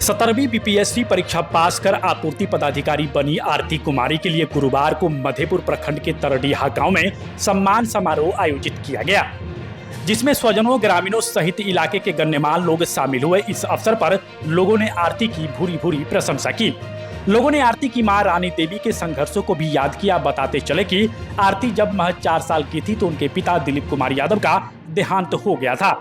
17वीं BPSC परीक्षा पास कर आपूर्ति पदाधिकारी बनी आरती कुमारी के लिए गुरुवार को मधेपुर प्रखंड के तरडीहा गांव में सम्मान समारोह आयोजित किया गया, जिसमें स्वजनों, ग्रामीणों सहित इलाके के गण्यमान्य लोग शामिल हुए। इस अवसर पर लोगों ने आरती की भूरी भूरी प्रशंसा की। लोगों ने आरती की मां रानी देवी के संघर्षों को भी याद किया। बताते चले कि आरती जब महज 4 साल की थी तो उनके पिता दिलीप कुमार यादव का देहांत हो गया था।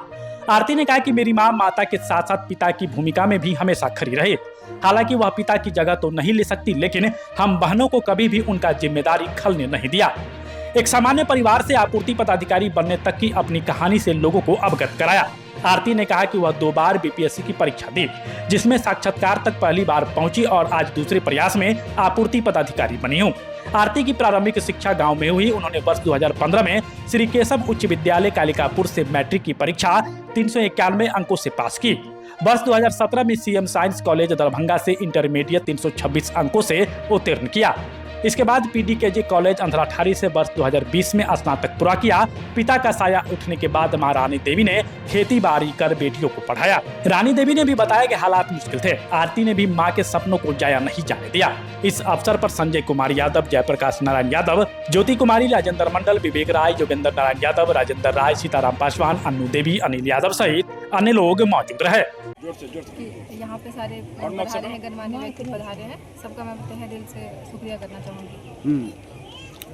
आरती ने कहा कि मेरी मां माता के साथ साथ पिता की भूमिका में भी हमेशा खड़ी रही। हालांकि वह पिता की जगह तो नहीं ले सकती, लेकिन हम बहनों को कभी भी उनका जिम्मेदारी खलने नहीं दिया। एक सामान्य परिवार से आपूर्ति पदाधिकारी बनने तक की अपनी कहानी से लोगों को अवगत कराया। आरती ने कहा कि वह 2 बार बीपीएससी की परीक्षा दी, जिसमें साक्षात्कार तक पहली बार पहुंची और आज दूसरे प्रयास में आपूर्ति पदाधिकारी बनी हूं। आरती की प्रारंभिक शिक्षा गांव में हुई। उन्होंने वर्ष 2015 में श्री केशव उच्च विद्यालय कालिकापुर से मैट्रिक की परीक्षा 391 अंकों से पास की। वर्ष 2017 में सीएम साइंस कॉलेज दरभंगा से इंटरमीडिएट 326 अंकों से उत्तीर्ण किया। इसके बाद पीडीकेजे कॉलेज अंधराठारी से वर्ष 2020 में स्नातक पूरा किया। पिता का साया उठने के बाद मां रानी देवी ने खेती बाड़ी कर बेटियों को पढ़ाया। रानी देवी ने भी बताया कि हालात मुश्किल थे। आरती ने भी मां के सपनों को जाया नहीं जाने दिया। इस अवसर पर संजय कुमार यादव, जयप्रकाश नारायण यादव, ज्योति कुमारी, राजेंद्र मंडल, विवेक राय, योगेंद्र नारायण यादव, राजेंद्र राय, सीताराम पासवान, अन्नू देवी, अनिल यादव सहित अन्य लोग मौजूद रहे। यहाँ पे सारे पधारे हैं, गणमान्य व्यक्ति पधारे हैं, सबका मैं तहे दिल से शुक्रिया करना चाहूँगी।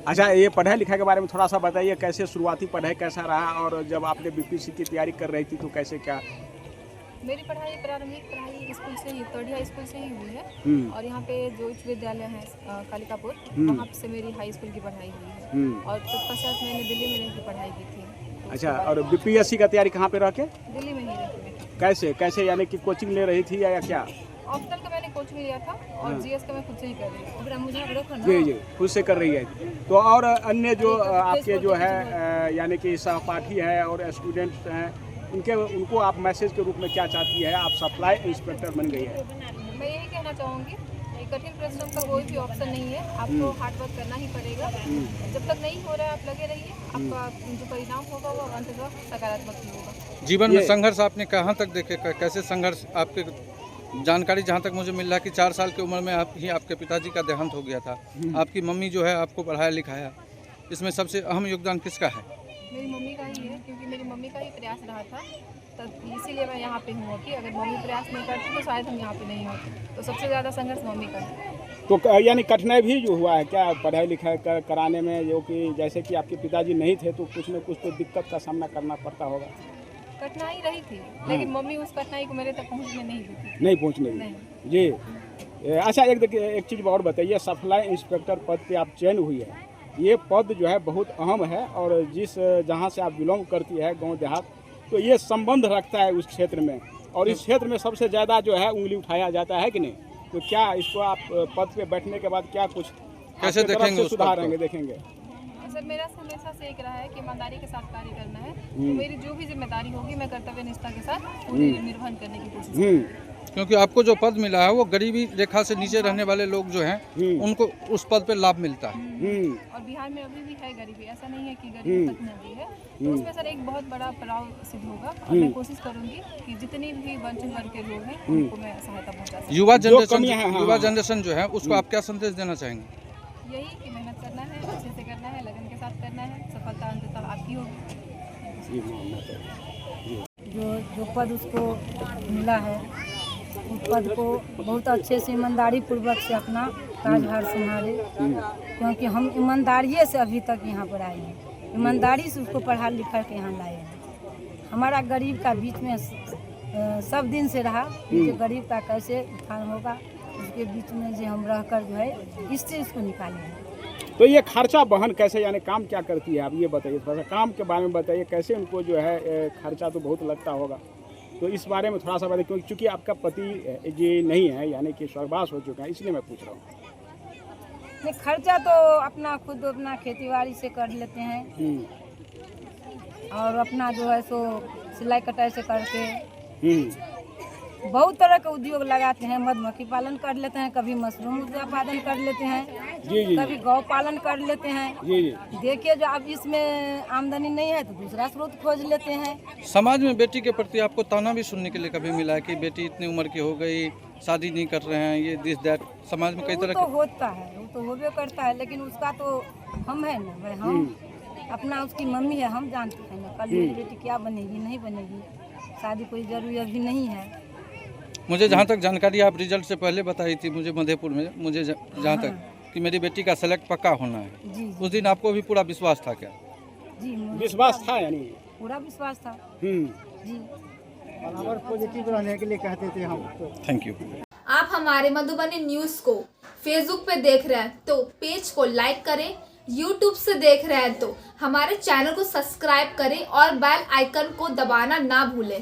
अच्छा, ये पढ़ाई लिखाई के बारे में थोड़ा सा बताइए, कैसे शुरुआती पढ़ाई कैसा रहा और जब आपने बीपीएससी की तैयारी कर रही थी तो कैसे क्या? मेरी पढ़ाई प्रारंभिक पढ़ाई स्कूल से ही, तरडीहा स्कूल से ही हुई है और यहाँ पे जो उच्च विद्यालय है कालिकापुर, वहाँ से मेरी हाई स्कूल की पढ़ाई हुई है और तत्पश्चात मैंने दिल्ली में रह के पढ़ाई की थी। अच्छा, और बीपीएससी का तैयारी कहाँ पे रह के? दिल्ली में ही रह के। कैसे यानी कि कोचिंग ले रही थी या क्या? ऑप्शनल का मैंने कोचिंग लिया था और जीएस का मैं खुद से ही कर रही हूँ। जी, खुद से कर रही है। तो और अन्य जो आपके जो है यानी कि सहपाठी है और स्टूडेंट्स हैं, उनको आप मैसेज के रूप में क्या चाहती है? आप सप्लाई इंस्पेक्टर बन गई है। मैं यही कहना चाहूँगी, कठिन परिश्रम का कोई भी ऑप्शन नहीं है, आपको हार्ड वर्क करना ही पड़ेगा। जब तक नहीं हो रहा है आप लगे रहिए, आपका जो परिणाम होगा वो अंततः सकारात्मक ही होगा। जीवन में संघर्ष आपने कहाँ तक देखे, कैसे संघर्ष? आपके जानकारी जहाँ तक मुझे मिल रहा है कि 4 साल की उम्र में आपके पिताजी का देहांत हो गया था। आपकी मम्मी जो है आपको पढ़ाया लिखाया, इसमें सबसे अहम योगदान किसका है? मेरी मम्मी का ही है, क्योंकि मेरी मम्मी का ही प्रयास रहा था, तब इसीलिए मैं यहाँ पे हूँ कि अगर मम्मी प्रयास नहीं करती तो शायद हम यहाँ पे नहीं होते। तो सबसे ज़्यादा संघर्ष मम्मी का है। तो यानी कठिनाई भी जो हुआ है क्या पढ़ाई लिखाई कराने में, जो कि जैसे कि आपके पिताजी नहीं थे तो कुछ न कुछ तो दिक्कत का सामना करना पड़ता होगा? कठिनाई रही थी, लेकिन मम्मी उस कठिनाई को मेरे तक पहुँचने नहीं दी थी। नहीं पहुँचने दी जी। अच्छा, एक चीज़ और बताइए, सप्लाई इंस्पेक्टर पद पे आप चयन हुई है, ये पद जो है बहुत अहम है और जहाँ से आप बिलोंग करती है गांव देहात, तो ये संबंध रखता है उस क्षेत्र में और इस क्षेत्र में सबसे ज़्यादा जो है उंगली उठाया जाता है कि नहीं? तो क्या इसको आप पद पे बैठने के बाद क्या कुछ कैसे देखेंगे, सुधारेंगे, देखेंगे? सर, मेरा हमेशा से एक रहा है कि ईमानदारी के साथ कार्य करना है। तो मेरी जो भी जिम्मेदारी होगी मैं कर्तव्य निष्ठा के साथ पूरी निर्वहन करने की कोशिश करूंगी। क्योंकि आपको जो पद मिला है वो गरीबी रेखा से नीचे रहने वाले लोग जो हैं उनको उस पद पे लाभ मिलता है। और बिहार में अभी भी है गरीबी, ऐसा नहीं है कि गरीबी खत्म हो गई है। तो उसमें सर एक बहुत बड़ा पड़ाव सिद्ध होगा और मैं कोशिश करूंगी कि जितनी भी वंचित वर्ग के लोग हैं उनको मैं सहायता पहुंचा सकूं। युवा जनरेशन जो है उसको आप क्या संदेश देना चाहेंगे? यही कि मेहनत करना है, अच्छे से करना है, लगन के साथ करना है, सफलता अंततः आपकी होगी। जो पद उसको मिला है उस पद को बहुत अच्छे से ईमानदारी पूर्वक से अपना कार्यभार संभाले, क्योंकि हम ईमानदारी से अभी तक यहाँ पर आए हैं, ईमानदारी से उसको पढ़ा लिखा के यहाँ लाए हैं। हमारा गरीब का बीच में सब दिन से रहा, जो गरीब का कैसे उत्थान होगा उसके बीच में जो हम रहकर जो है इससे इसको निकाले हैं। तो ये खर्चा वहन कैसे, यानी काम क्या करती है आप ये बताइए, थोड़ा सा काम के बारे में बताइए, कैसे उनको जो है खर्चा तो बहुत लगता होगा, तो इस बारे में थोड़ा सा बताइए, क्योंकि चूँकि आपका पति जी नहीं है, यानी कि स्वर्गवास हो चुका है, इसलिए मैं पूछ रहा हूँ। नहीं, खर्चा तो अपना खेती बाड़ी से कर लेते हैं और अपना जो है सो सिलाई कटाई से करके बहुत तरह के उद्योग लगाते हैं। मधुमक्खी पालन कर लेते हैं, कभी मशरूम उत्पादन कर लेते हैं, कभी गौ पालन कर लेते हैं। देखिए, जो अब इसमें आमदनी नहीं है तो दूसरा स्रोत खोज लेते हैं। समाज में बेटी के प्रति आपको ताना भी सुनने के लिए कभी मिला है कि बेटी इतनी उम्र की हो गई, शादी नहीं कर रहे हैं, ये दिस दैट, समाज में कई वो तरह तो के। होता है, वो तो होबे करता है, लेकिन उसका तो हम है ना भाई, हम अपना उसकी मम्मी है, हम जानते हैं ना कल मेरी बेटी क्या बनेगी नहीं बनेगी। शादी कोई जरूरी अभी नहीं है। मुझे जहाँ तक जानकारी आप रिजल्ट से पहले बताई थी मुझे मधेपुर में, मुझे जहाँ तक कि मेरी बेटी का सेलेक्ट पक्का होना है, जी उस दिन आपको भी पूरा विश्वास था क्या? जी मुझे विश्वास था यानी? पूरा विश्वास था हम्म। जी। और पॉजिटिव रहने के लिए कहते थे हम तो। Thank you. आप हमारे मधुबनी न्यूज़ को फेसबुक पे देख रहे हैं तो पेज को लाइक करें, यूट्यूब से देख रहे हैं तो हमारे चैनल को सब्सक्राइब करें और बेल आइकन को दबाना ना भूलें।